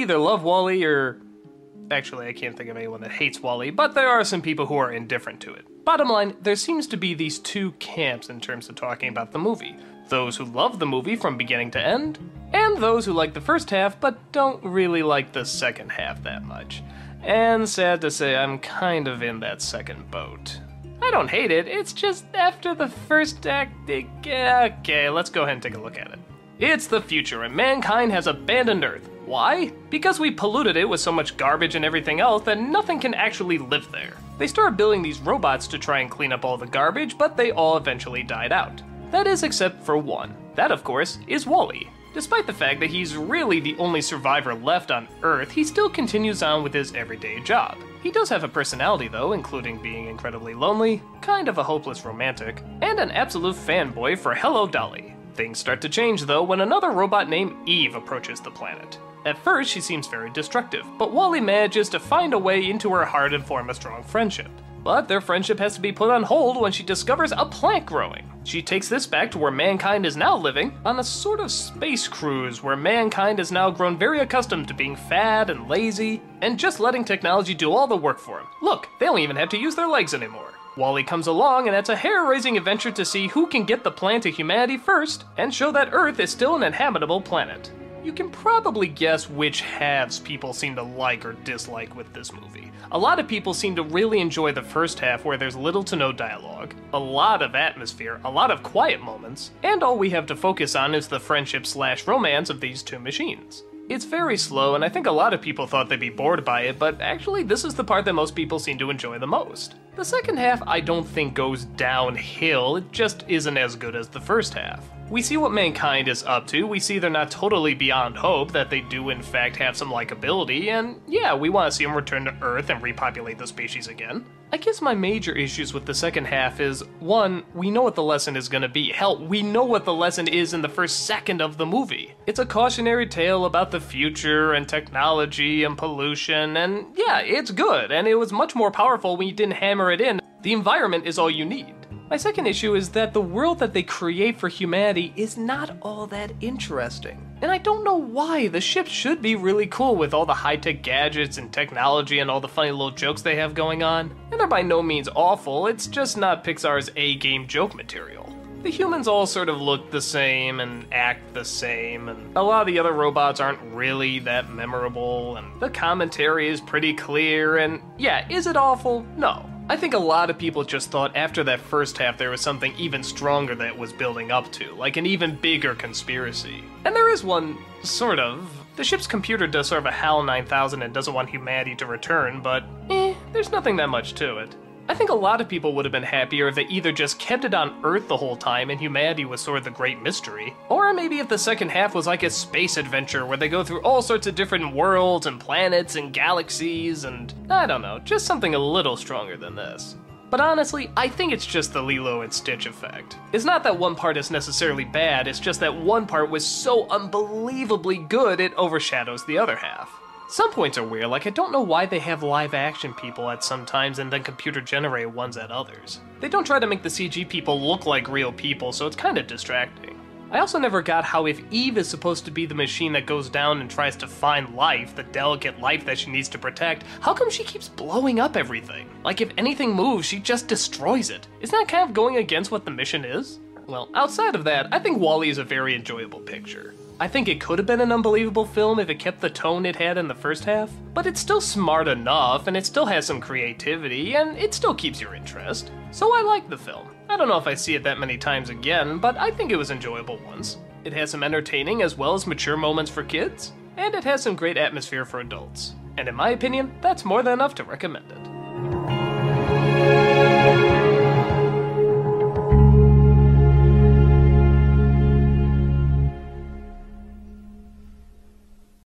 either love WALL-E or... Actually, I can't think of anyone that hates WALL-E, but there are some people who are indifferent to it. Bottom line, there seems to be these two camps in terms of talking about the movie. Those who love the movie from beginning to end, and those who like the first half but don't really like the second half that much. And sad to say, I'm kind of in that second boat. I don't hate it, it's just after the first act, okay, let's go ahead and take a look at it. It's the future, and mankind has abandoned Earth. Why? Because we polluted it with so much garbage and everything else that nothing can actually live there. They started building these robots to try and clean up all the garbage, but they all eventually died out. That is except for one. That, of course, is WALL-E. Despite the fact that he's really the only survivor left on Earth, he still continues on with his everyday job. He does have a personality though, including being incredibly lonely, kind of a hopeless romantic, and an absolute fanboy for Hello Dolly. Things start to change though when another robot named Eve approaches the planet. At first, she seems very destructive, but WALL-E manages to find a way into her heart and form a strong friendship. But their friendship has to be put on hold when she discovers a plant growing. She takes this back to where mankind is now living, on a sort of space cruise where mankind has now grown very accustomed to being fat and lazy, and just letting technology do all the work for them. Look, they don't even have to use their legs anymore. WALL-E comes along, and it's a hair-raising adventure to see who can get the plan to humanity first, and show that Earth is still an inhabitable planet. You can probably guess which halves people seem to like or dislike with this movie. A lot of people seem to really enjoy the first half where there's little to no dialogue, a lot of atmosphere, a lot of quiet moments, and all we have to focus on is the friendship/romance of these two machines. It's very slow, and I think a lot of people thought they'd be bored by it, but actually this is the part that most people seem to enjoy the most. The second half I don't think goes downhill, it just isn't as good as the first half. We see what mankind is up to, we see they're not totally beyond hope, that they do in fact have some likability, and yeah, we want to see them return to Earth and repopulate the species again. I guess my major issues with the second half is, one, we know what the lesson is gonna be. Hell, we know what the lesson is in the first second of the movie. It's a cautionary tale about the future and technology and pollution, and yeah, it's good, and it was much more powerful when you didn't hammer it in. The environment is all you need. My second issue is that the world that they create for humanity is not all that interesting. And I don't know why. The ship should be really cool with all the high-tech gadgets and technology and all the funny little jokes they have going on. And they're by no means awful, it's just not Pixar's A-game joke material. The humans all sort of look the same and act the same, and a lot of the other robots aren't really that memorable, and the commentary is pretty clear, and yeah, is it awful? No. I think a lot of people just thought after that first half there was something even stronger that was building up to, like an even bigger conspiracy. And there is one, sort of. The ship's computer does sort of a HAL 9000 and doesn't want humanity to return, but there's nothing that much to it. I think a lot of people would have been happier if they either just kept it on Earth the whole time and humanity was sort of the great mystery, or maybe if the second half was like a space adventure where they go through all sorts of different worlds and planets and galaxies and, I don't know, just something a little stronger than this. But honestly, I think it's just the Lilo and Stitch effect. It's not that one part is necessarily bad, it's just that one part was so unbelievably good it overshadows the other half. Some points are weird, like I don't know why they have live action people at some times and then computer generated ones at others. They don't try to make the CG people look like real people, so it's kinda distracting. I also never got how if Eve is supposed to be the machine that goes down and tries to find life, the delicate life that she needs to protect, how come she keeps blowing up everything? Like if anything moves, she just destroys it. Isn't that kind of going against what the mission is? Well, outside of that, I think WALL-E is a very enjoyable picture. I think it could have been an unbelievable film if it kept the tone it had in the first half, but it's still smart enough, and it still has some creativity, and it still keeps your interest. So I like the film. I don't know if I see it that many times again, but I think it was enjoyable once. It has some entertaining as well as mature moments for kids, and it has some great atmosphere for adults. And in my opinion, that's more than enough to recommend it.